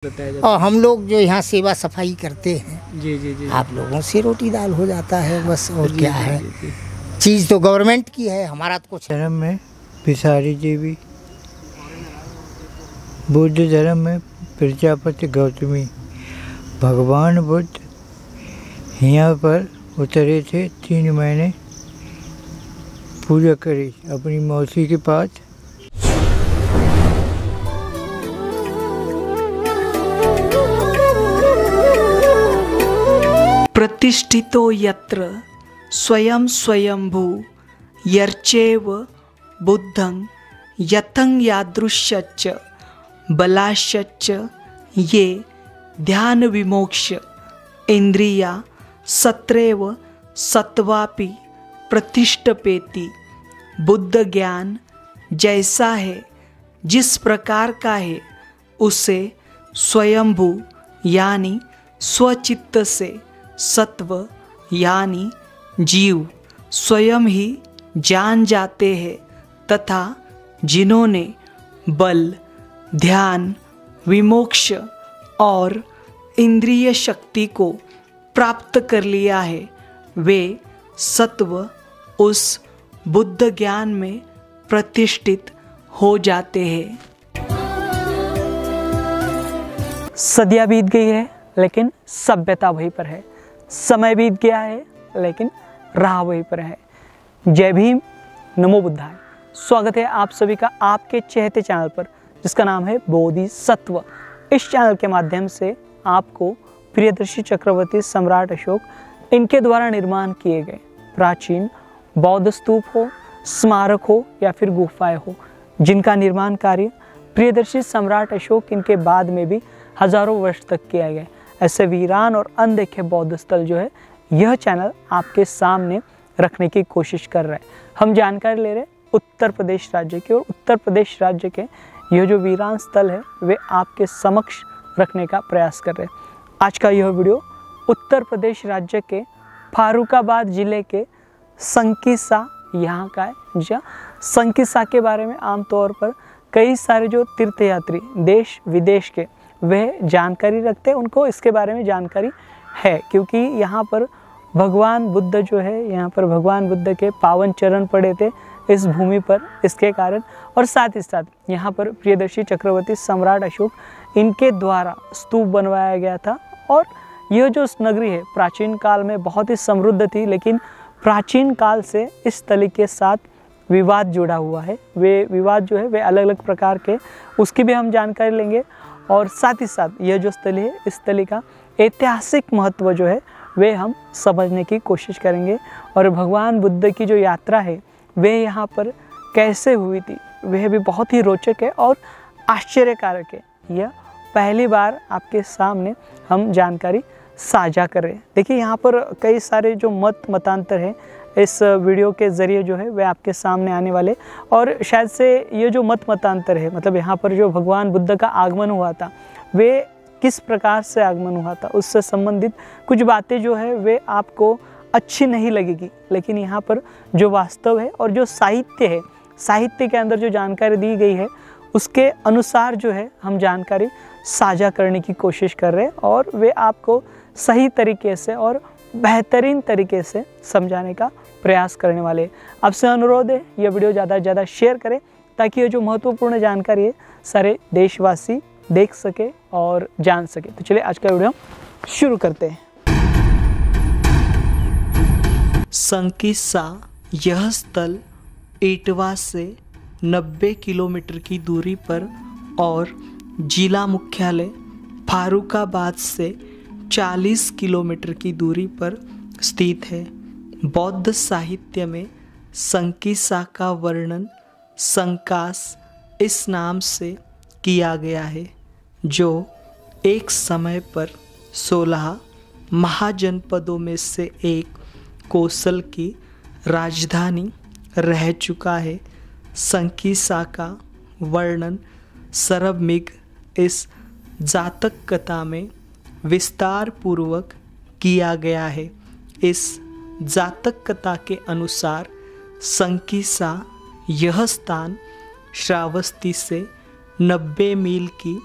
बताया जाता और हम लोग जो यहाँ सेवा सफाई करते हैं जी जी जी आप लोगों से रोटी दाल हो जाता है बस, और जी, क्या जी, है। जी, जी। चीज़ तो गवर्नमेंट की है, हमारा तो कुछ धर्म में पिसारी देवी, बुद्ध धर्म में प्रजापति गौतमी। भगवान बुद्ध यहाँ पर उतरे थे, 3 महीने पूजा करी अपनी मौसी के पास। प्रतिष्ठितो यत्र स्वयं स्वयंभू यर्चेव बुद्धं यथं यादृश्यच्च बलाश्च ये ध्यान विमोक्ष इंद्रिया सत्रेव सत्वापि प्रतिष्ठपेति। बुद्ध ज्ञान जैसा है, जिस प्रकार का है, उसे स्वयंभू यानी स्वचित्त से सत्व यानी जीव स्वयं ही जान जाते हैं, तथा जिन्होंने बल, ध्यान, विमोक्ष और इंद्रिय शक्ति को प्राप्त कर लिया है, वे सत्व उस बुद्ध ज्ञान में प्रतिष्ठित हो जाते हैं। सदियाँ बीत गई है लेकिन सभ्यता वहीं पर है, समय बीत गया है लेकिन राह वहीं पर है। जय भीम, नमो बुद्धाय। स्वागत है आप सभी का आपके चहेते चैनल पर, जिसका नाम है बोधिसत्व। इस चैनल के माध्यम से आपको प्रियदर्शी चक्रवर्ती सम्राट अशोक इनके द्वारा निर्माण किए गए प्राचीन बौद्ध स्तूप हो, स्मारक हो या फिर गुफाएं हो, जिनका निर्माण कार्य प्रियदर्शी सम्राट अशोक इनके बाद में भी हजारों वर्ष तक किया गया, ऐसे वीरान और अनदेखे बौद्ध स्थल जो है यह चैनल आपके सामने रखने की कोशिश कर रहा है। हम जानकारी ले रहे हैं उत्तर प्रदेश राज्य की, और उत्तर प्रदेश राज्य के यह जो वीरान स्थल है वे आपके समक्ष रखने का प्रयास कर रहे हैं। आज का यह वीडियो उत्तर प्रदेश राज्य के फारुखाबाद जिले के संकिसा यहाँ का है। जहाँ संकिसा के बारे में आमतौर पर कई सारे जो तीर्थयात्री देश विदेश के वह जानकारी रखते हैं, उनको इसके बारे में जानकारी है, क्योंकि यहाँ पर भगवान बुद्ध जो है, यहाँ पर भगवान बुद्ध के पावन चरण पड़े थे इस भूमि पर, इसके कारण, और साथ ही साथ यहाँ पर प्रियदर्शी चक्रवर्ती सम्राट अशोक इनके द्वारा स्तूप बनवाया गया था। और यह जो नगरी है प्राचीन काल में बहुत ही समृद्ध थी, लेकिन प्राचीन काल से इस स्थल के साथ विवाद जुड़ा हुआ है। वे विवाद जो है वे अलग अलग प्रकार के, उसकी भी हम जानकारी लेंगे। और साथ ही साथ यह जो स्थली है, इस स्थली का ऐतिहासिक महत्व जो है वे हम समझने की कोशिश करेंगे। और भगवान बुद्ध की जो यात्रा है वे यहाँ पर कैसे हुई थी, वह भी बहुत ही रोचक है और आश्चर्यकारक है। यह पहली बार आपके सामने हम जानकारी साझा कर रहे हैं। देखिए, यहाँ पर कई सारे जो मतांतर हैं इस वीडियो के ज़रिए जो है वे आपके सामने आने वाले, और शायद से ये जो मतांतर है, मतलब यहाँ पर जो भगवान बुद्ध का आगमन हुआ था वे किस प्रकार से आगमन हुआ था, उससे संबंधित कुछ बातें जो है वे आपको अच्छी नहीं लगेगी, लेकिन यहाँ पर जो वास्तव है और जो साहित्य है, साहित्य के अंदर जो जानकारी दी गई है उसके अनुसार जो है हम जानकारी साझा करने की कोशिश कर रहे हैं, और वे आपको सही तरीके से और बेहतरीन तरीके से समझाने का प्रयास करने वाले हैं। आपसे अनुरोध है यह वीडियो ज़्यादा से ज़्यादा शेयर करें, ताकि ये जो महत्वपूर्ण जानकारी है सारे देशवासी देख सके और जान सके। तो चलिए आज का वीडियो शुरू करते हैं। संकिसा यह स्थल इटवा से 90 किलोमीटर की दूरी पर और जिला मुख्यालय फारुखाबाद से 40 किलोमीटर की दूरी पर स्थित है। बौद्ध साहित्य में संकिसा का वर्णन संकास इस नाम से किया गया है, जो एक समय पर 16 महाजनपदों में से एक कोसल की राजधानी रह चुका है। संकिसा का वर्णन सरबमिग इस जातक कथा में विस्तार पूर्वक किया गया है। इस जातक कथा के अनुसार संकिसा यह स्थान श्रावस्ती से 90 मील की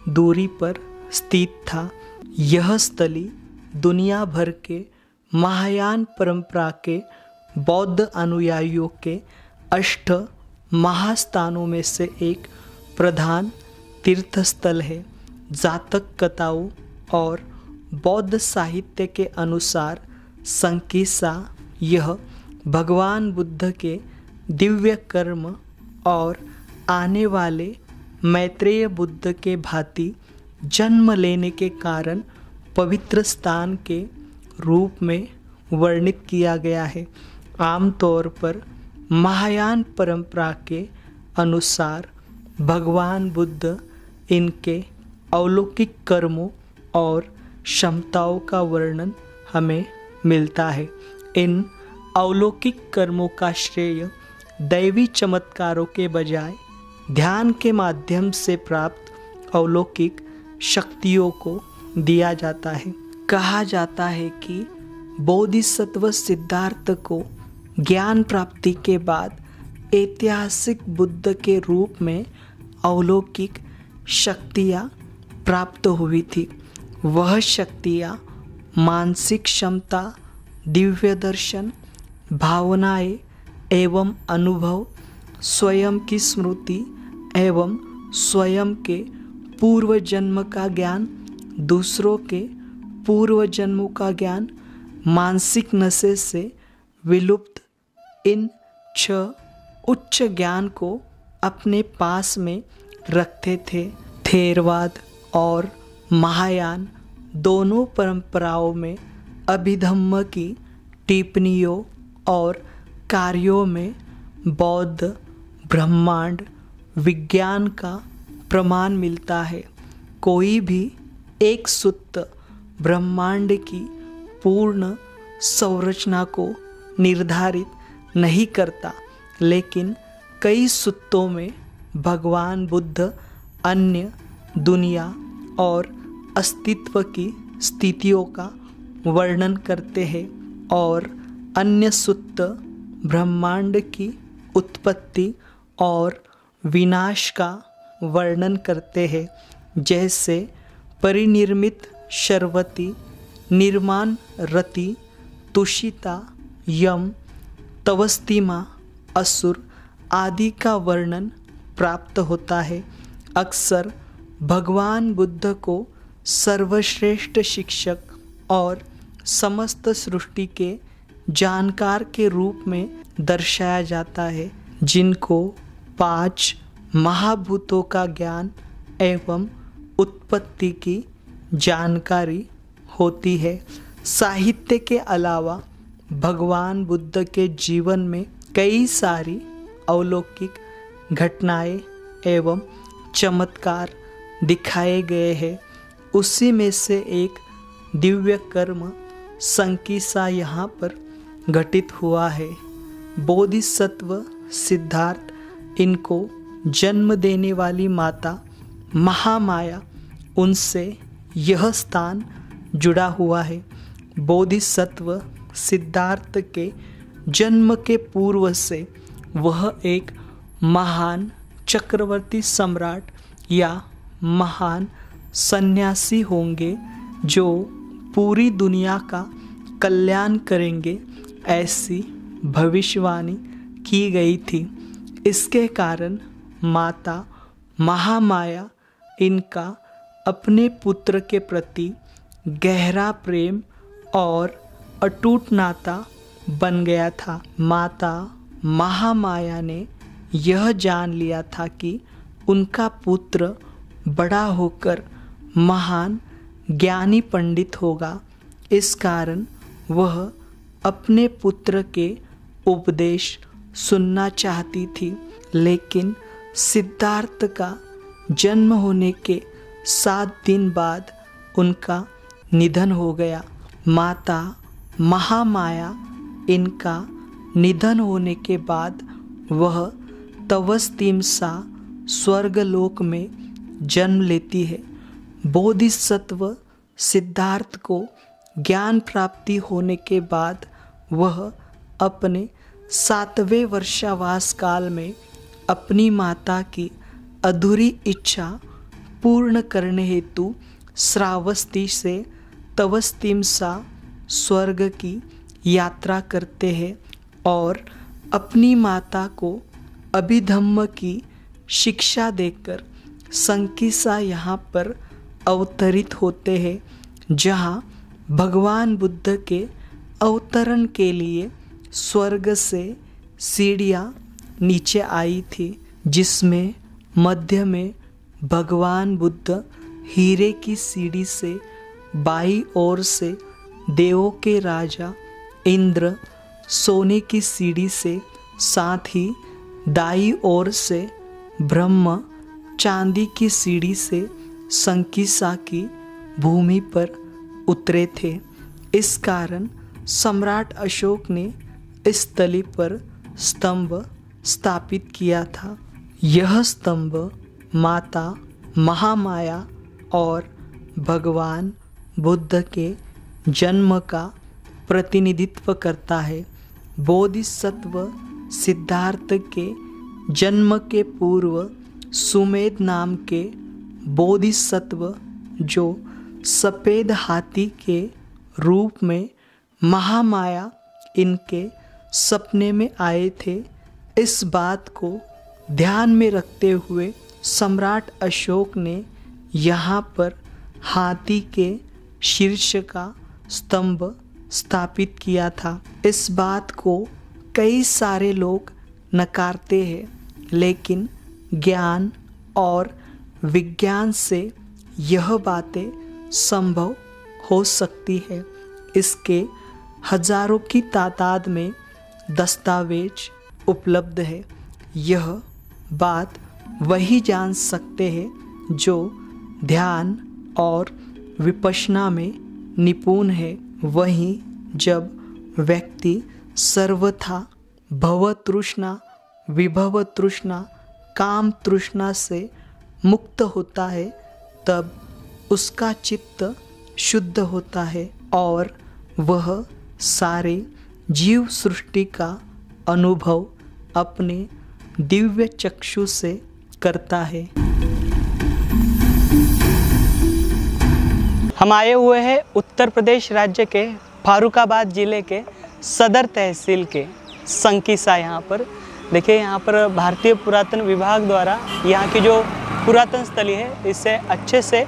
दूरी पर स्थित था। यह स्थली दुनिया भर के महायान परंपरा के बौद्ध अनुयायियों के 8 महास्थानों में से एक प्रधान तीर्थस्थल है। जातक कथाओं और बौद्ध साहित्य के अनुसार संकीसा यह भगवान बुद्ध के दिव्य कर्म और आने वाले मैत्रेय बुद्ध के भांति जन्म लेने के कारण पवित्र स्थान के रूप में वर्णित किया गया है। आमतौर पर महायान परंपरा के अनुसार भगवान बुद्ध इनके अलौकिक कर्मों और क्षमताओं का वर्णन हमें मिलता है। इन अलौकिक कर्मों का श्रेय दैवी चमत्कारों के बजाय ध्यान के माध्यम से प्राप्त अलौकिक शक्तियों को दिया जाता है। कहा जाता है कि बोधिसत्व सिद्धार्थ को ज्ञान प्राप्ति के बाद ऐतिहासिक बुद्ध के रूप में अलौकिक शक्तियाँ प्राप्त हुई थी। वह शक्तियाँ मानसिक क्षमता, दिव्य दर्शन, भावनाएं एवं अनुभव, स्वयं की स्मृति एवं स्वयं के पूर्व जन्म का ज्ञान, दूसरों के पूर्व जन्मों का ज्ञान, मानसिक नशे से विलुप्त इन 6 उच्च ज्ञान को अपने पास में रखते थे। थेरवाद और महायान दोनों परंपराओं में अभिधम्म की टिप्पणियों और कार्यों में बौद्ध ब्रह्मांड विज्ञान का प्रमाण मिलता है। कोई भी एक सूत्र ब्रह्मांड की पूर्ण संरचना को निर्धारित नहीं करता, लेकिन कई सूत्रों में भगवान बुद्ध अन्य दुनिया और अस्तित्व की स्थितियों का वर्णन करते हैं और अन्य सूत्र ब्रह्मांड की उत्पत्ति और विनाश का वर्णन करते हैं, जैसे परिनिर्मित शर्वती, निर्माण रति, तुषिता, यम, तवस्तिमा, असुर आदि का वर्णन प्राप्त होता है। अक्सर भगवान बुद्ध को सर्वश्रेष्ठ शिक्षक और समस्त सृष्टि के जानकार के रूप में दर्शाया जाता है, जिनको 5 महाभूतों का ज्ञान एवं उत्पत्ति की जानकारी होती है। साहित्य के अलावा भगवान बुद्ध के जीवन में कई सारी अलौकिक घटनाएं एवं चमत्कार दिखाए गए हैं। उसी में से एक दिव्य कर्म संकीसा यहाँ पर घटित हुआ है। बोधिसत्व सिद्धार्थ इनको जन्म देने वाली माता महामाया, उनसे यह स्थान जुड़ा हुआ है। बोधिसत्व सिद्धार्थ के जन्म के पूर्व से वह एक महान चक्रवर्ती सम्राट या महान सन्यासी होंगे जो पूरी दुनिया का कल्याण करेंगे, ऐसी भविष्यवाणी की गई थी। इसके कारण माता महामाया इनका अपने पुत्र के प्रति गहरा प्रेम और अटूट नाता बन गया था। माता महामाया ने यह जान लिया था कि उनका पुत्र बड़ा होकर महान ज्ञानी पंडित होगा। इस कारण वह अपने पुत्र के उपदेश सुनना चाहती थी, लेकिन सिद्धार्थ का जन्म होने के 7 दिन बाद उनका निधन हो गया। माता महामाया इनका निधन होने के बाद वह तवस्तिमसा स्वर्गलोक में जन्म लेती है। बोधिसत्व सिद्धार्थ को ज्ञान प्राप्ति होने के बाद वह अपने 7वें वर्षावास काल में अपनी माता की अधूरी इच्छा पूर्ण करने हेतु श्रावस्ती से तवस्तिमसा स्वर्ग की यात्रा करते हैं और अपनी माता को अभिधम्म की शिक्षा देकर संकिसा यहाँ पर अवतरित होते हैं, जहाँ भगवान बुद्ध के अवतरण के लिए स्वर्ग से सीढ़ियाँ नीचे आई थी, जिसमें मध्य में भगवान बुद्ध हीरे की सीढ़ी से बाईं ओर से देवों के राजा इंद्र सोने की सीढ़ी से, साथ ही दाईं ओर से ब्रह्मा चांदी की सीढ़ी से संकिसा की भूमि पर उतरे थे। इस कारण सम्राट अशोक ने इस तली पर स्तंभ स्थापित किया था। यह स्तंभ माता महामाया और भगवान बुद्ध के जन्म का प्रतिनिधित्व करता है। बोधिसत्व सिद्धार्थ के जन्म के पूर्व सुमेध नाम के बोधिसत्व, जो सफ़ेद हाथी के रूप में महामाया इनके सपने में आए थे, इस बात को ध्यान में रखते हुए सम्राट अशोक ने यहाँ पर हाथी के शीर्ष का स्तंभ स्थापित किया था। इस बात को कई सारे लोग नकारते हैं, लेकिन ज्ञान और विज्ञान से यह बातें संभव हो सकती है। इसके हजारों की तादाद में दस्तावेज उपलब्ध है। यह बात वही जान सकते हैं जो ध्यान और विपश्यना में निपुण है। वहीं जब व्यक्ति सर्वथा भव तृष्णा, विभव तृष्णा, काम तृष्णा से मुक्त होता है, तब उसका चित्त शुद्ध होता है और वह सारे जीव सृष्टि का अनुभव अपने दिव्य चक्षु से करता है। हम आए हुए हैं उत्तर प्रदेश राज्य के फारुखाबाद जिले के सदर तहसील के संकिसा। यहाँ पर देखिए, यहाँ पर भारतीय पुरातन विभाग द्वारा यहाँ की जो पुरातन स्थली है इसे अच्छे से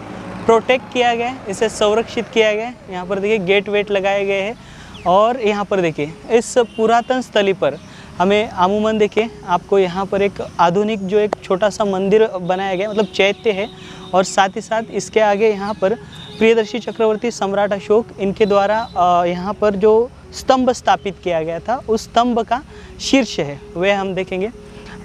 प्रोटेक्ट किया गया है, इसे संरक्षित किया गया है। यहाँ पर देखिए गेट वेट लगाए गए हैं और यहाँ पर देखिए इस पुरातन स्थली पर हमें अमूमन देखिए आपको यहाँ पर एक आधुनिक जो एक छोटा सा मंदिर बनाया गया, मतलब चैत्य है, और साथ ही साथ इसके आगे यहाँ पर प्रियदर्शी चक्रवर्ती सम्राट अशोक इनके द्वारा यहाँ पर जो स्तंभ स्थापित किया गया था उस स्तंभ का शीर्ष है वह हम देखेंगे।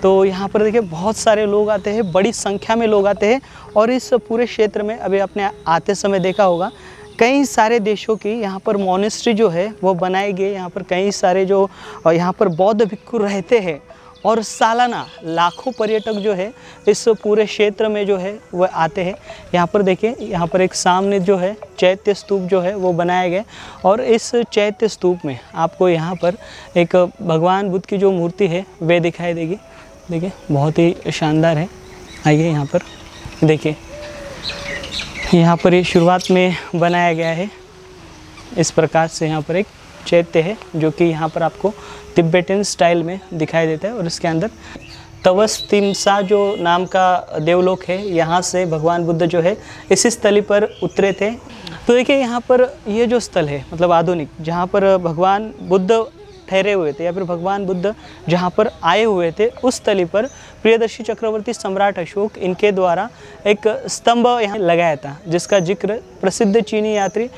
तो यहाँ पर देखिए बहुत सारे लोग आते हैं, बड़ी संख्या में लोग आते हैं और इस पूरे क्षेत्र में अभी आपने आते समय देखा होगा कई सारे देशों की यहाँ पर मोनेस्ट्री जो है वो बनाए गए। यहाँ पर कई सारे जो यहाँ पर बौद्ध भिक्षु रहते हैं और सालाना लाखों पर्यटक जो है इस पूरे क्षेत्र में जो है वह आते हैं। यहाँ पर देखिए, यहाँ पर एक सामने जो है चैत्य स्तूप जो है वो बनाया गया और इस चैत्य स्तूप में आपको यहाँ पर एक भगवान बुद्ध की जो मूर्ति है वे दिखाई देगी। देखिए बहुत ही शानदार है। आइए यहाँ पर देखिए, यहाँ पर ये शुरुआत में बनाया गया है इस प्रकार से। यहाँ पर एक चैत्य है जो कि यहाँ पर आपको तिब्बतन स्टाइल में दिखाई देता है और इसके अंदर तवस्तिमसा जो नाम का देवलोक है, यहाँ से भगवान बुद्ध जो है इसी स्थली पर उतरे थे। तो देखिए यहाँ पर ये जो स्थल है मतलब आधुनिक, जहाँ पर भगवान बुद्ध ठहरे हुए थे या फिर भगवान बुद्ध जहाँ पर आए हुए थे उस स्थली पर प्रियदर्शी चक्रवर्ती सम्राट अशोक इनके द्वारा एक स्तंभ यहाँ लगाया था, जिसका जिक्र प्रसिद्ध चीनी यात्री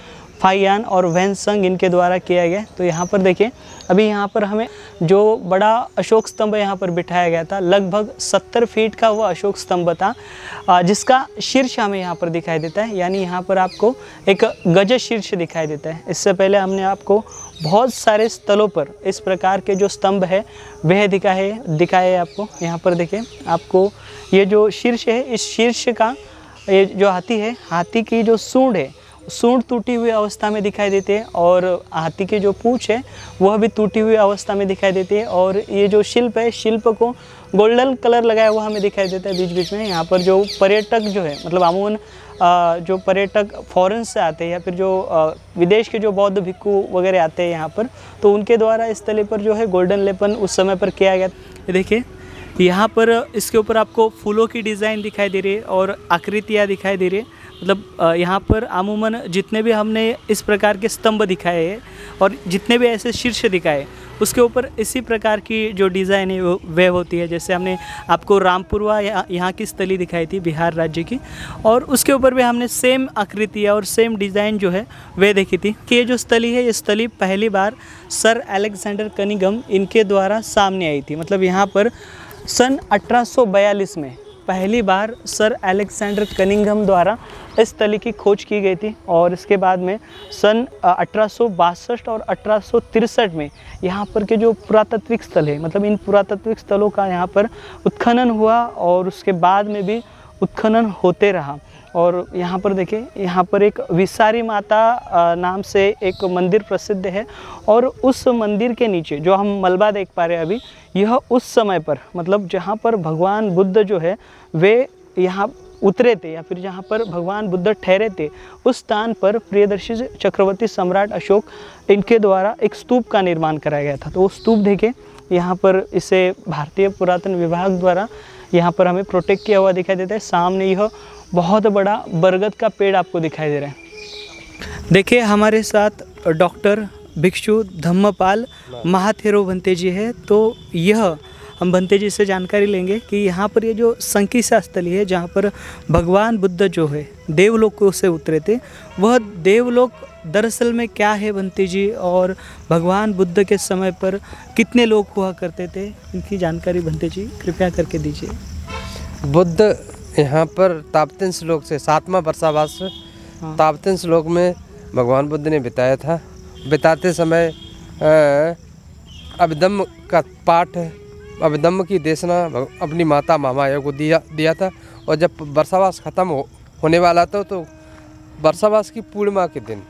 फाइयान और वैनसंग इनके द्वारा किया गया। तो यहाँ पर देखिए अभी यहाँ पर हमें जो बड़ा अशोक स्तंभ यहाँ पर बिठाया गया था, लगभग 70 फीट का वह अशोक स्तंभ था, जिसका शीर्ष हमें यहाँ पर दिखाई देता है। यानी यहाँ पर आपको एक गज शीर्ष दिखाई देता है। इससे पहले हमने आपको बहुत सारे स्थलों पर इस प्रकार के जो स्तंभ है वह दिखाए आपको। यहाँ पर देखिए आपको ये जो शीर्ष है, इस शीर्ष का ये जो हाथी है, हाथी की जो सूंड है, सूंड टूटी हुई अवस्था में दिखाई देती है और हाथी की जो पूंछ है वह भी टूटी हुई अवस्था में दिखाई देती है। और ये जो शिल्प है, शिल्प को गोल्डन कलर लगाया हुआ हमें दिखाई देता है बीच बीच में। यहाँ पर जो पर्यटक जो है मतलब अमूमन जो पर्यटक फॉरेन से आते हैं या फिर जो विदेश के जो बौद्ध भिक्खु वगैरह आते हैं यहाँ पर, तो उनके द्वारा इस तले पर जो है गोल्डन लेपन उस समय पर किया गया। ये देखिए यहाँ पर इसके ऊपर आपको फूलों की डिज़ाइन दिखाई दे रही है और आकृतियाँ दिखाई दे रही है। मतलब यहाँ पर अमूमन जितने भी हमने इस प्रकार के स्तंभ दिखाए हैं और जितने भी ऐसे शीर्ष दिखाए, उसके ऊपर इसी प्रकार की जो डिज़ाइन है वह होती है। जैसे हमने आपको रामपुरवा यहाँ की स्थली दिखाई थी बिहार राज्य की, और उसके ऊपर भी हमने सेम आकृतियाँ और सेम डिज़ाइन जो है वह देखी थी कि ये जो स्थली है, ये स्थली पहली बार सर अलेक्जेंडर कनिंघम इनके द्वारा सामने आई थी। मतलब यहाँ पर सन 1842 में पहली बार सर अलेक्जेंडर कनिंघम द्वारा इस स्थली की खोज की गई थी, और इसके बाद में सन 1862 और 1863 में यहाँ पर के जो पुरातात्विक स्थल है, मतलब इन पुरातात्विक स्थलों का यहाँ पर उत्खनन हुआ और उसके बाद में भी उत्खनन होते रहा। और यहाँ पर देखिए, यहाँ पर एक विसारी माता नाम से एक मंदिर प्रसिद्ध है, और उस मंदिर के नीचे जो हम मलबा देख पा रहे हैं अभी, यह उस समय पर मतलब जहाँ पर भगवान बुद्ध जो है वे यहाँ उतरे थे या फिर जहाँ पर भगवान बुद्ध ठहरे थे, उस स्थान पर प्रियदर्शी चक्रवर्ती सम्राट अशोक इनके द्वारा एक स्तूप का निर्माण कराया गया था। तो वो स्तूप देखें, यहाँ पर इसे भारतीय पुरातन विभाग द्वारा यहाँ पर हमें प्रोटेक्ट किया हुआ दिखाई देता है। सामने यह बहुत बड़ा बरगद का पेड़ आपको दिखाई दे रहा है। देखिए हमारे साथ डॉक्टर भिक्षु धम्मपाल महाथेरो भंते जी है। तो यह हम भंते जी से जानकारी लेंगे कि यहाँ पर ये जो संकीसा स्थली है, जहाँ पर भगवान बुद्ध जो है देवलोकों से उतरे थे, वह देवलोक दरअसल में क्या है भंते जी, और भगवान बुद्ध के समय पर कितने लोग हुआ करते थे, इनकी जानकारी भंते जी कृपया करके दीजिए। बुद्ध यहाँ पर ताप्तिन श्लोक से 7वां वर्षावास ताप्तिन श्लोक में भगवान बुद्ध ने बिताया था। बिताते समय अभिधम्म का पाठ, अभिधम्म की देशना अपनी माता महामाया को दिया था। और जब वर्षावास खत्म होने वाला था, तो वर्षावास की पूर्णिमा के दिन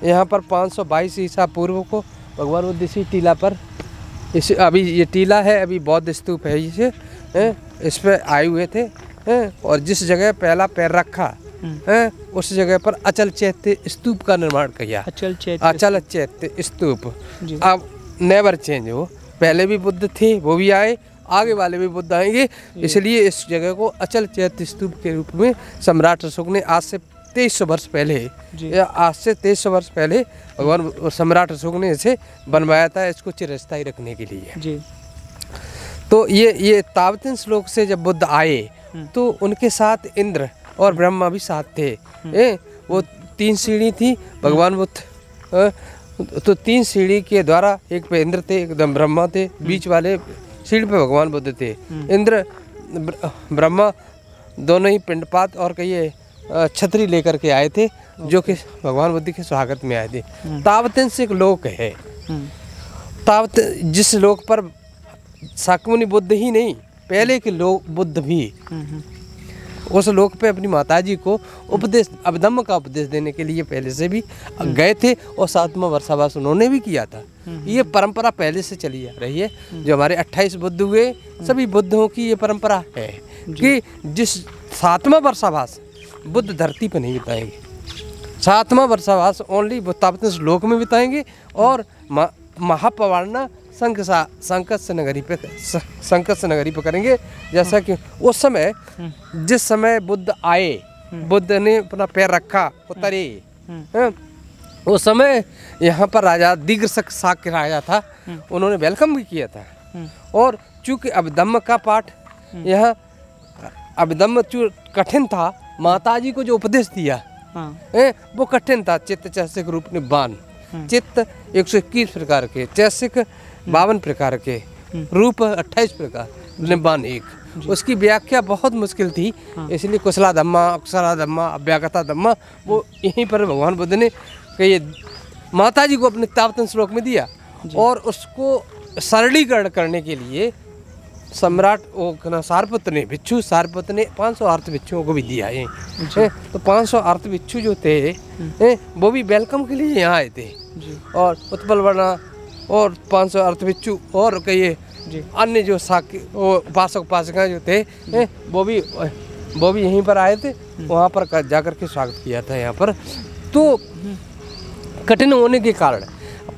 यहाँ पर 522 ईसा पूर्व को भगवान बुद्ध इसी टीला पर, इस अभी ये टीला है, अभी बौद्ध स्तूप है, इस पर आए हुए थे। और जिस जगह पहला पैर रखा उस जगह पर अचल चैत्य स्तूप का निर्माण किया। अचल चैत्य स्तूप अब नेवर चेंज हो, पहले भी बुद्ध थे, वो भी आए, आगे वाले भी बुद्ध आएंगे, इसलिए इस जगह को अचल चैत्य स्तूप के रूप में सम्राट अशोक ने आज से 2300 वर्ष पहले, या आज से 2300 वर्ष पहले भगवान सम्राट अशोक ने इसे बनवाया था, इसको चिरस्थायी रखने के लिए। तो ये ताप्तिन श्लोक से जब बुद्ध आए तो उनके साथ इंद्र और ब्रह्मा भी साथ थे। वो 3 सीढ़ी थी भगवान बुद्ध, तो 3 सीढ़ी के द्वारा एक पे इंद्र थे, एकदम ब्रह्मा थे, बीच वाले सीढ़ी पे भगवान बुद्ध थे। इंद्र ब्रह्मा दोनों ही पिंडपात और कहिए छतरी लेकर के आए थे, जो कि भगवान बुद्ध के स्वागत में आए थे। ताप्तिन से एक लोक है, ताप्तिन जिस लोक पर शाक्यमुनि बुद्ध ही नहीं, पहले के लोग बुद्ध भी उस लोक पे अपनी माताजी को उपदेश, अभिधम्म का उपदेश देने के लिए पहले से भी गए थे, और 7वां वर्षावास उन्होंने भी किया था। ये परंपरा पहले से चली आ रही है। जो हमारे 28 बुद्ध हुए, सभी बुद्धों की ये परंपरा है कि जिस 7वां वर्षावास बुद्ध धरती पर नहीं बिताएंगे, 7वां वर्षावास ओनली ताप्तिन श्लोक में बिताएंगे, और महापवारना संकट नगरी पे करेंगे। जैसा कि उस समय जिस समय बुद्ध आए, बुद्ध ने अपना पैर रखा, उतरे, उस समय यहाँ पर राजा दीर्घशक शाक्य राजा था, उन्होंने वेलकम भी किया था। और चूंकि अभिधम्म का पाठ यहाँ अभिधम्म कठिन था, माताजी को जो उपदेश दिया वो कठिन था। चित्त चैसिक रूप निब्बान, चित्त 121 प्रकार के, चैसिक 52 प्रकार के, रूप 28 प्रकार, निब्बान 1। उसकी व्याख्या बहुत मुश्किल थी, इसलिए कुशला धम्मा, अक्षरा धम्मा, अव्यागता धम्मा, वो यहीं पर भगवान बुद्ध ने ये माताजी को अपने ताप्तिन श्लोक में दिया। और उसको सरलीकरण करने के लिए सम्राट सारपुत्र ने, भिक्षु सारपुत्र ने 500 अर्थ भिक्षुओं को भी दिया है। तो 500 अर्थ भिक्षु जो थे वो भी वेलकम के लिए यहाँ आए थे। और उत्पल वर्णा और 500 अर्थ भिक्षु और कहिए अन्य जो उपासक उपासिकाएं जो थे वो भी यहीं पर आए थे। वहाँ पर जाकर के स्वागत किया था यहाँ पर। तो कठिन होने के कारण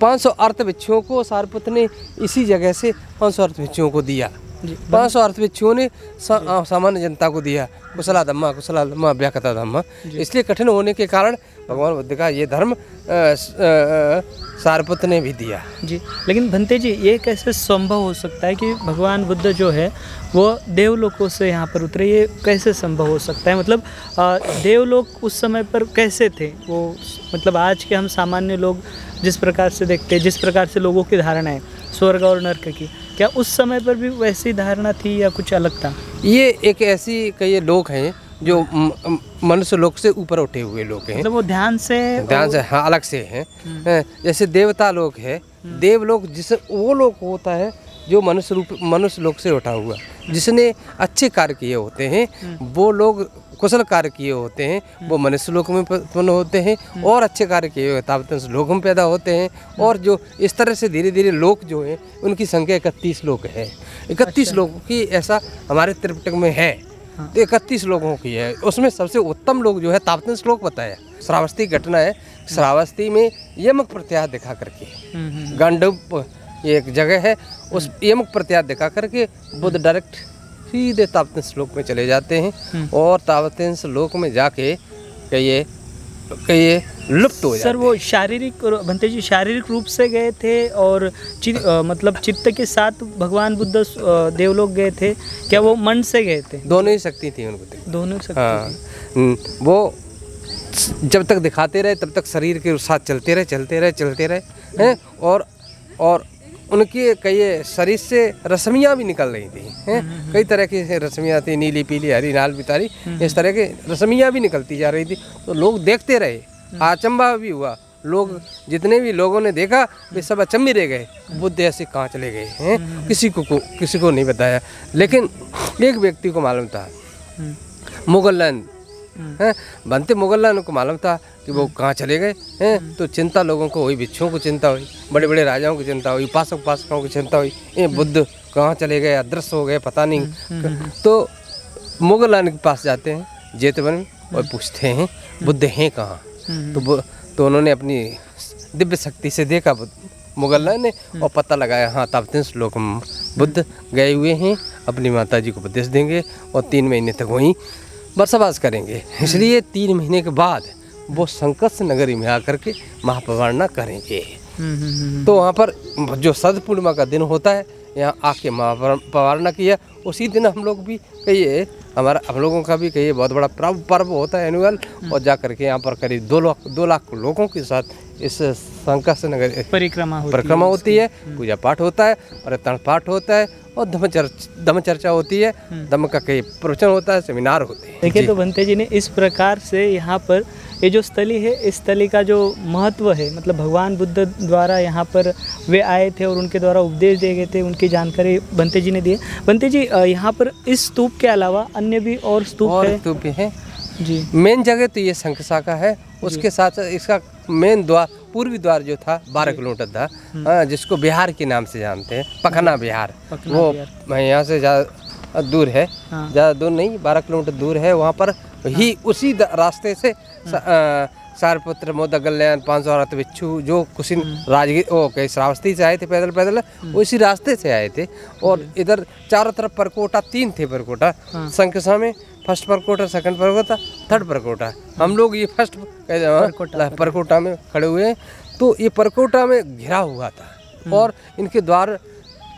500 अर्थ भिक्षुओं को सारपुत्र ने इसी जगह से 500 अर्थ भिक्षुओं को दिया। 500 अर्थ भिक्षुओं ने सामान्य जनता को दिया, कुशला धम्मा व्याकता धम्मा। इसलिए कठिन होने के कारण भगवान बुद्ध का ये धर्म सारपुत्र ने भी दिया जी। लेकिन भंते जी, ये कैसे संभव हो सकता है कि भगवान बुद्ध जो है वो देवलोकों से यहाँ पर उतरे? ये कैसे संभव हो सकता है? मतलब देवलोक उस समय पर कैसे थे वो? मतलब आज के हम सामान्य लोग जिस प्रकार से देखते हैं, जिस प्रकार से लोगों की धारणा है स्वर्ग और नर्क की, क्या उस समय पर भी वैसी धारणा थी या कुछ अलग था? ये एक ऐसी कई लोग हैं जो मनुष्य लोक से ऊपर उठे हुए लोग हैं। मतलब वो ध्यान से हाँ अलग से हैं। जैसे देवता लोग है, देवलोक जिसे वो लोग होता है जो मनुष्य लोक से उठा हुआ, जिसने अच्छे कार्य किए होते हैं, वो लोग कुशल कार्य किए होते हैं, वो मनुष्य लोक में उत्पन्न होते हैं और अच्छे कार्य किए हुए तावतंस लोक में पैदा होते हैं। और जो इस तरह से धीरे धीरे लोक जो है उनकी संख्या 31 लोक है। 31 लोगों की ऐसा हमारे त्रिपिटक में है। तो 31 लोगों की है, उसमें सबसे उत्तम लोग जो है तावतंस लोक बताया। श्रावस्ती घटना है, श्रावस्ती में यमक प्रत्याह दिखा करके गांडव एक जगह है, उस यमक प्रत्याह दिखा करके बुद्ध डायरेक्ट सीधे तावतंस लोक में चले जाते हैं और तावतंस लोक में जाके कई लुप्त हो जाते हैं। सर वो शारीरिक, भंते जी शारीरिक रूप से गए थे और मतलब चित्त के साथ भगवान बुद्ध देवलोक गए थे, क्या वो मन से गए थे? दोनों ही शक्ति थी उनको। दोनों शक्ति हाँ, वो जब तक दिखाते रहे तब तक शरीर के साथ चलते रहे हैं। और उनकी कई शरीर से रश्मियाँ भी निकल रही थी हैं। कई तरह की रश्मियाँ थी, नीली पीली हरी लाल बितारी, इस तरह के रश्मियाँ भी निकलती जा रही थी। तो लोग देखते रहे, अचंभा भी हुआ। लोग जितने भी लोगों ने देखा वे सब अचंभे रह गए, बुद्ध ऐसे कहाँ चले गए हैं, किसी को नहीं बताया। लेकिन एक व्यक्ति को मालूम था, मुगलैन हैं, बनते मुगलैन को मालूम था कि वो कहाँ चले गए हैं। तो चिंता लोगों को हुई, भिक्षुओं को चिंता हुई, बड़े बड़े राजाओं की चिंता हुई, उपासकों की चिंता हुई, ये बुद्ध कहाँ चले गए, अदृश्य हो गए, पता नहीं। तो मुगलैन के पास जाते हैं जेतवन में और पूछते हैं बुद्ध हैं कहाँ। तो उन्होंने अपनी दिव्य शक्ति से देखा मुगलैन ने और पता लगाया, हाँ तावतंस लोक बुद्ध गए हुए हैं, अपनी माता जी को उपदेश देंगे और 3 महीने तक वहीं बरसवास करेंगे। इसलिए 3 महीने के बाद वो संकट नगरी में आकर के महापवारना करेंगे। तो वहाँ पर जो शरद पूर्णिमा का दिन होता है, यहाँ आके महापवारना किया। उसी दिन हम लोग भी हम लोगों का भी बहुत बड़ा पर्व होता है एनुअल। और जा करके यहाँ पर करीब 2 लाख लोगों के साथ इस संकट नगर परिक्रमा होती है, पूजा पाठ होता है, परित्रण पाठ होता है और धम्म चर्चा होती है, धम्म का कई प्रवचन होता है, सेमिनार होते हैं। देखिए तो भंते जी ने इस प्रकार से यहाँ पर ये जो स्थली है, इस स्थली का जो महत्व है, मतलब भगवान बुद्ध द्वारा यहाँ पर वे आए थे और उनके द्वारा उपदेश दिए गए थे, उनकी जानकारी भंते जी ने दी है। भंते जी यहाँ पर इस स्तूप के अलावा अन्य भी और स्तूप है जी। मेन जगह तो ये शंखशाखा है, उसके साथ इसका मेन द्वार पूर्वी द्वार जो था 12 किलोमीटर था, जिसको बिहार के नाम से जानते हैं, पखना बिहार। वो यहाँ से ज़्यादा दूर है, ज़्यादा दूर नहीं, 12 किलोमीटर दूर है। वहाँ पर ही उसी रास्ते से सारपुत्र मोदक कल्याण 500 अर्थ भिक्षु जो कुशिन राजगीर श्रावस्ती से आए थे पैदल उसी रास्ते से आए थे। और इधर चारों तरफ परकोटा 3 थे, परकोटा संख्या में फर्स्ट परकोटा, सेकंड परकोटा, थर्ड परकोटा। हम लोग ये फर्स्ट परकोटा में खड़े हुए हैं। तो ये परकोटा में घिरा हुआ था और इनके द्वार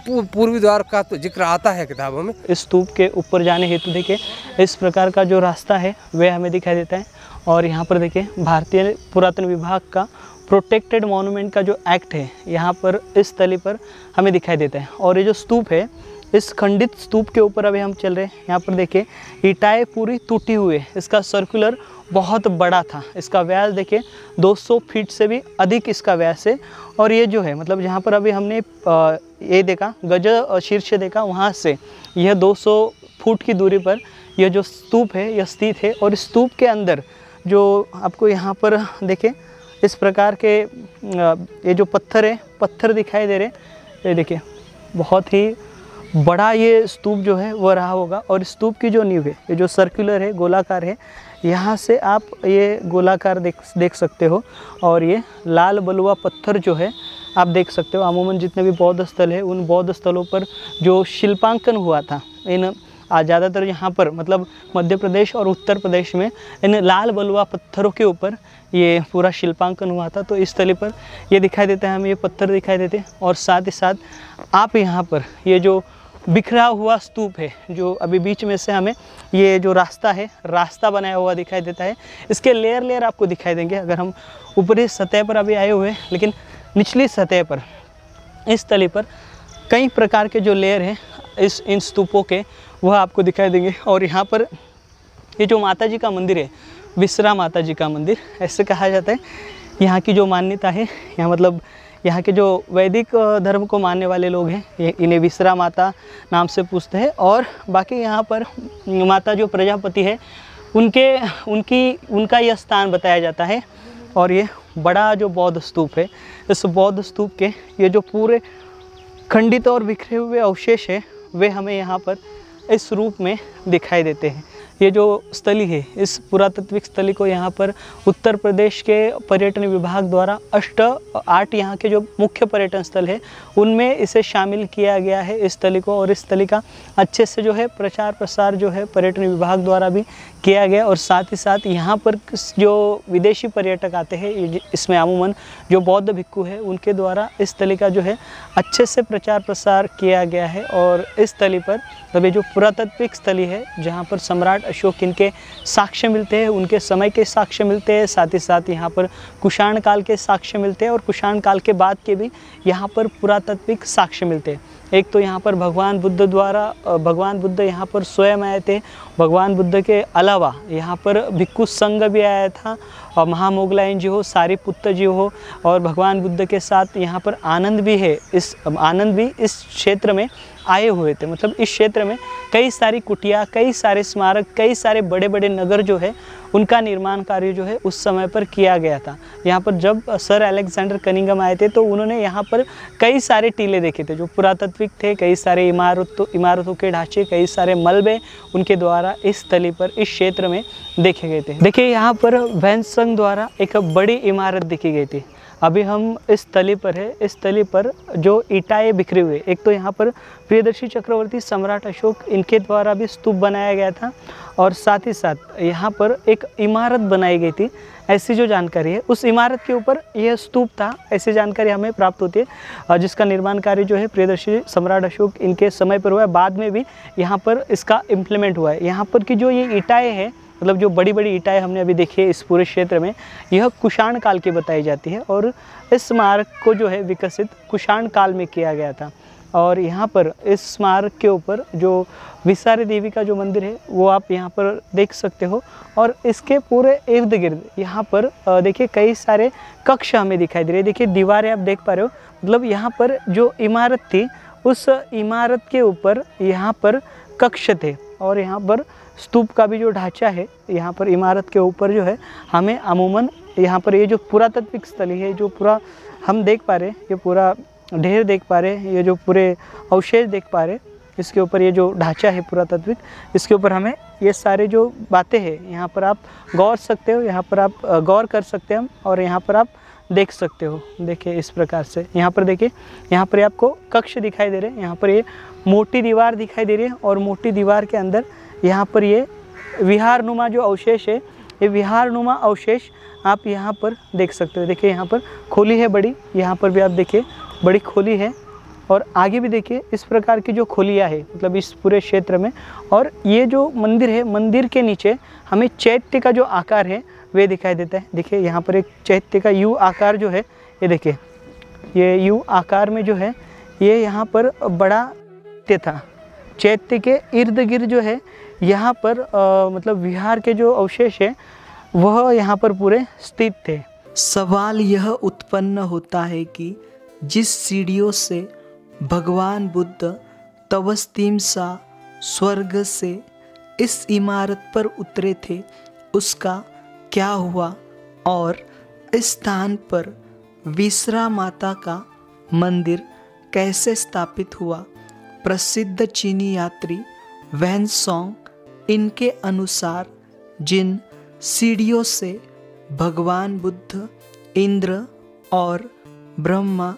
पूर्वी द्वार का तो जिक्र आता है किताबों में। इस स्तूप के ऊपर जाने हेतु देखिए इस प्रकार का जो रास्ता है वह हमें दिखाई देता है। और यहाँ पर देखिए भारतीय पुरातन विभाग का प्रोटेक्टेड मॉन्यूमेंट का जो एक्ट है यहाँ पर इस स्थली पर हमें दिखाई देता है। और ये जो स्तूप है, इस खंडित स्तूप के ऊपर अभी हम चल रहे हैं। यहाँ पर देखिए ईंटें पूरी टूटी हुई है, इसका सर्कुलर बहुत बड़ा था, इसका व्यास देखिए 200 फीट से भी अधिक इसका व्यास है। और ये जो है मतलब जहाँ पर अभी हमने ये देखा गज शीर्ष देखा, वहाँ से यह 200 फुट की दूरी पर यह जो स्तूप है यह स्थित है। और इस स्तूप के अंदर जो आपको यहाँ पर देखिए इस प्रकार के ये जो पत्थर है, पत्थर दिखाई दे रहे, ये देखिए बहुत ही बड़ा ये स्तूप जो है वो रहा होगा। और स्तूप की जो नींव है, ये जो सर्कुलर है, गोलाकार है, यहाँ से आप ये गोलाकार देख सकते हो। और ये लाल बलुआ पत्थर जो है आप देख सकते हो। अमूमन जितने भी बौद्ध स्थल है, उन बौद्ध स्थलों पर जो शिल्पांकन हुआ था, इन ज़्यादातर यहाँ पर मतलब मध्य प्रदेश और उत्तर प्रदेश में इन लाल बलुआ पत्थरों के ऊपर ये पूरा शिल्पांकन हुआ था। तो इस स्थली पर ये दिखाई देता है, हमें ये पत्थर दिखाई देते हैं। और साथ ही साथ आप यहाँ पर ये जो बिखरा हुआ स्तूप है, जो अभी बीच में से हमें ये जो रास्ता बनाया हुआ दिखाई देता है, इसके लेयर लेयर आपको दिखाई देंगे। अगर हम ऊपरी सतह पर अभी आए हुए हैं, लेकिन निचली सतह पर इस तली पर कई प्रकार के जो लेयर हैं इन स्तूपों के, वह आपको दिखाई देंगे। और यहाँ पर ये जो माता जी का मंदिर है, विसरा माता जी का मंदिर ऐसे कहा जाता है। यहाँ की जो मान्यता है, यहाँ मतलब यहाँ के जो वैदिक धर्म को मानने वाले लोग हैं, इन्हें विसरा माता नाम से पूछते हैं। और बाकी यहाँ पर माता जो प्रजापति है, उनका यह स्थान बताया जाता है। और ये बड़ा जो बौद्ध स्तूप है, इस बौद्ध स्तूप के ये जो पूरे खंडित और बिखरे हुए अवशेष है, वे हमें यहाँ पर इस रूप में दिखाई देते हैं। ये जो स्थली है, इस पुरातात्विक स्थली को यहाँ पर उत्तर प्रदेश के पर्यटन विभाग द्वारा 8 यहाँ के जो मुख्य पर्यटन स्थल है, उनमें इसे शामिल किया गया है इस स्थली को। और इस स्थली का अच्छे से जो है प्रचार प्रसार जो है पर्यटन विभाग द्वारा भी किया गया। और साथ ही साथ यहाँ पर जो विदेशी पर्यटक आते हैं, इसमें अमूमन जो बौद्ध भिक्खु है, उनके द्वारा इस स्थली का जो है अच्छे से प्रचार प्रसार किया गया है। और इस स्थली पर तब ये जो पुरातात्विक स्थली है, जहाँ पर सम्राट अशोक इनके साक्ष्य मिलते हैं, उनके समय के साक्ष्य मिलते हैं, साथ ही साथ यहाँ पर कुषाण काल के साक्ष्य मिलते हैं। और कुषाण काल के बाद के भी यहाँ पर पुरातात्विक साक्ष्य मिलते हैं। एक तो यहाँ पर भगवान बुद्ध यहाँ पर स्वयं आए थे। भगवान बुद्ध के अलावा यहाँ पर भिक्खु संघ भी आया था, और महामोगलायन जी हो, सारिपुत्त जी हो, और भगवान बुद्ध के साथ यहाँ पर आनंद भी है। आनंद भी इस क्षेत्र में आए हुए थे। मतलब इस क्षेत्र में कई सारी कुटिया, कई सारे स्मारक, कई सारे बड़े बड़े नगर जो है, उनका निर्माण कार्य जो है उस समय पर किया गया था। यहाँ पर जब सर अलेक्जेंडर कनिंघम आए थे, तो उन्होंने यहाँ पर कई सारे टीले देखे थे जो पुरातात्विक थे, कई सारे इमारतों के ढांचे, कई सारे मलबे उनके द्वारा इस स्थली पर, इस क्षेत्र में देखे गए थे। देखिए यहाँ पर वैन संघ द्वारा एक बड़ी इमारत देखी गई थी। अभी हम इस स्थली पर है। इस स्थली पर जो ईंटें बिखरे हुए, एक तो यहाँ पर प्रियदर्शी चक्रवर्ती सम्राट अशोक इनके द्वारा भी स्तूप बनाया गया था, और साथ ही साथ यहाँ पर एक इमारत बनाई गई थी, ऐसी जो जानकारी है। उस इमारत के ऊपर यह स्तूप था, ऐसी जानकारी हमें प्राप्त होती है, जिसका निर्माण कार्य जो है प्रियदर्शी सम्राट अशोक इनके समय पर हुआ है। बाद में भी यहाँ पर इसका इम्प्लीमेंट हुआ है। यहाँ पर की जो ये ईंटें हैं, मतलब जो बड़ी बड़ी ईंटें हमने अभी देखी है इस पूरे क्षेत्र में, यह कुषाण काल की बताई जाती है। और इस स्मारक को जो है विकसित कुषाण काल में किया गया था। और यहाँ पर इस स्मारक के ऊपर जो विसारी देवी का जो मंदिर है, वो आप यहाँ पर देख सकते हो। और इसके पूरे इर्द गिर्द यहाँ पर देखिए कई सारे कक्ष हमें दिखाई दे रहे हैं। देखिए दीवारें आप देख पा रहे हो, मतलब यहाँ पर जो इमारत थी, उस इमारत के ऊपर यहाँ पर कक्ष थे। और यहाँ पर स्तूप का भी जो ढांचा है, यहाँ पर इमारत के ऊपर जो है, हमें अमूमन यहाँ पर ये जो पुरातात्विक स्थली है, जो पूरा हम देख पा रहे हैं, ये पूरा ढेर देख पा रहे हैं, ये जो पूरे अवशेष देख पा रहे हैं, इसके ऊपर ये जो ढांचा है पुरातात्विक, इसके ऊपर हमें ये सारे जो बातें हैं, यहाँ पर आप गौर सकते हो, यहाँ पर आप गौर कर सकते हैं और यहाँ पर आप देख सकते हो। देखिए इस प्रकार से यहाँ पर देखिए, यहाँ पर आपको कक्ष दिखाई दे रहे हैं, यहाँ पर ये मोटी दीवार दिखाई दे रही है, और मोटी दीवार के अंदर यहाँ पर ये विहारनुमा जो अवशेष है, ये विहारनुमा अवशेष आप यहाँ पर देख सकते हो। देखिए यहाँ पर खोली है बड़ी, यहाँ पर भी आप देखिए बड़ी खोली है, और आगे भी देखिए इस प्रकार की जो खोलियाँ है, मतलब इस पूरे क्षेत्र में। और ये जो मंदिर है, मंदिर के नीचे हमें चैत्य का जो आकार है वे दिखाई देता है। देखिए यहाँ पर एक चैत्य का यू आकार जो है, ये देखिए ये यू आकार में जो है, ये यहाँ पर बड़ा चैत्य था। चैत्य के इर्द गिर्द जो है यहाँ पर मतलब विहार के जो अवशेष है, वह यहाँ पर पूरे स्थित थे। सवाल यह उत्पन्न होता है कि जिस सीढ़ियों से भगवान बुद्ध तवस्तिमसा स्वर्ग से इस इमारत पर उतरे थे, उसका क्या हुआ, और इस स्थान पर विसरा माता का मंदिर कैसे स्थापित हुआ, प्रसिद्ध चीनी यात्री वैनसोंग इनके अनुसार जिन सीढ़ियों से भगवान बुद्ध, इंद्र और ब्रह्मा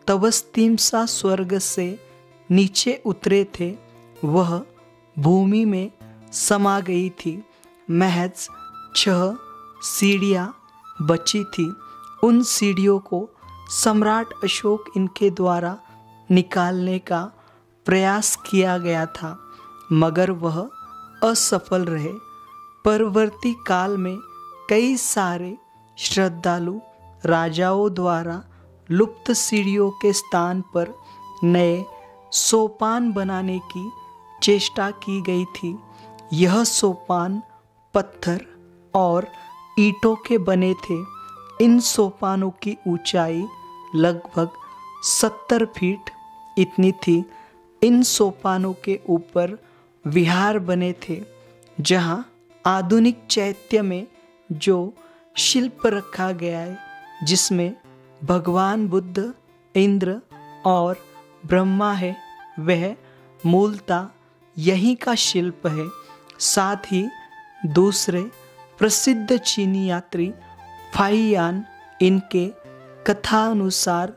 तवस्तिमसा स्वर्ग से नीचे उतरे थे वह भूमि में समा गई थी। महज 6 सीढ़ियाँ बची थी। उन सीढ़ियों को सम्राट अशोक इनके द्वारा निकालने का प्रयास किया गया था, मगर वह असफल रहे। परवर्ती काल में कई सारे श्रद्धालु राजाओं द्वारा लुप्त सीढ़ियों के स्थान पर नए सोपान बनाने की चेष्टा की गई थी। यह सोपान पत्थर और ईंटों के बने थे। इन सोपानों की ऊंचाई लगभग 70 फीट इतनी थी। इन सोपानों के ऊपर विहार बने थे, जहां आधुनिक चैत्य में जो शिल्प रखा गया है, जिसमें भगवान बुद्ध, इंद्र और ब्रह्मा है, वह मूलतः यहीं का शिल्प है। साथ ही दूसरे प्रसिद्ध चीनी यात्री फाहियान इनके कथा अनुसार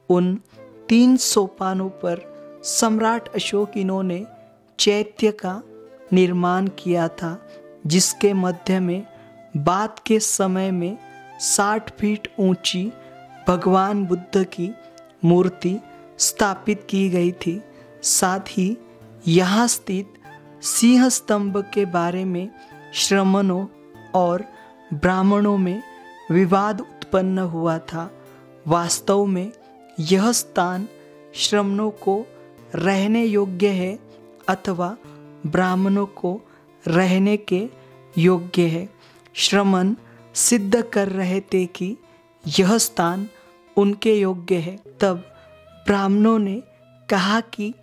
उन 3 सोपानों पर सम्राट अशोक इन्होंने चैत्य का निर्माण किया था, जिसके मध्य में बाद के समय में 60 फीट ऊंची भगवान बुद्ध की मूर्ति स्थापित की गई थी। साथ ही यहाँ स्थित सिंह स्तंभ के बारे में श्रमणों और ब्राह्मणों में विवाद उत्पन्न हुआ था। वास्तव में यह स्थान श्रमणों को रहने योग्य है अथवा ब्राह्मणों को रहने के योग्य है। श्रमण सिद्ध कर रहे थे कि यह स्थान उनके योग्य है। तब ब्राह्मणों ने कहा कि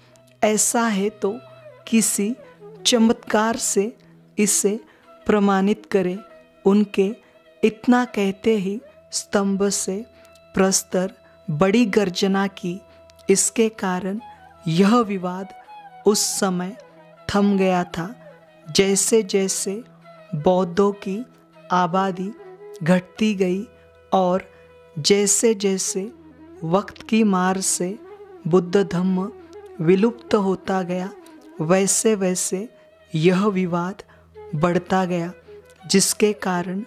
ऐसा है तो किसी चमत्कार से इसे प्रमाणित करें। उनके इतना कहते ही स्तंभ से प्रस्तर बड़ी गर्जना की। इसके कारण यह विवाद उस समय थम गया था। जैसे जैसे बौद्धों की आबादी घटती गई और जैसे जैसे वक्त की मार से बुद्ध धम्म विलुप्त होता गया, वैसे वैसे यह विवाद बढ़ता गया, जिसके कारण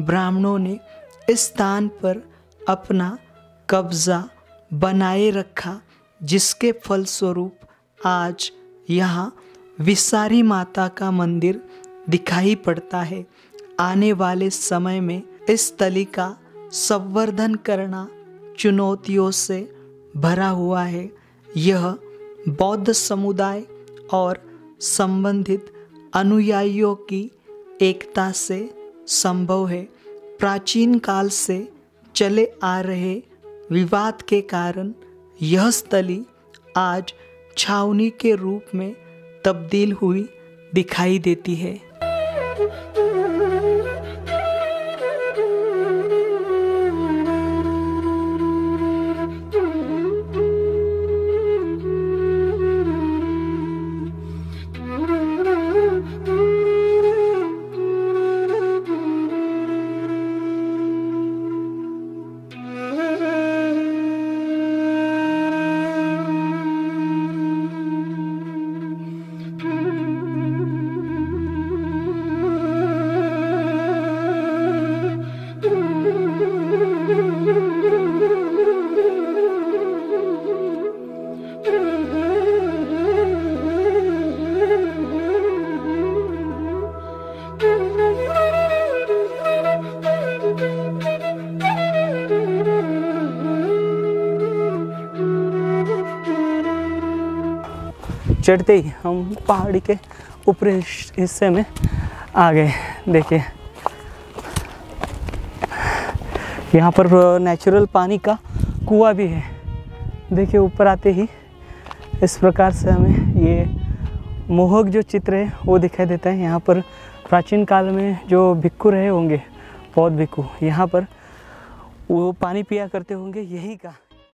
ब्राह्मणों ने इस स्थान पर अपना कब्जा बनाए रखा, जिसके फलस्वरूप आज यहाँ विसारी माता का मंदिर दिखाई पड़ता है। आने वाले समय में इस स्थली का संवर्धन करना चुनौतियों से भरा हुआ है। यह बौद्ध समुदाय और संबंधित अनुयायियों की एकता से संभव है। प्राचीन काल से चले आ रहे विवाद के कारण यह स्थली आज छावनी के रूप में तब्दील हुई दिखाई देती है। चढ़ते ही हम पहाड़ी के ऊपरी हिस्से में आ गए। देखिए यहाँ पर नेचुरल पानी का कुआं भी है। देखिए ऊपर आते ही इस प्रकार से हमें ये मोहक जो चित्र है वो दिखाई देता है। यहाँ पर प्राचीन काल में जो भिक्खु रहे होंगे, बौद्ध भिक्खु, यहाँ पर वो पानी पिया करते होंगे यही का।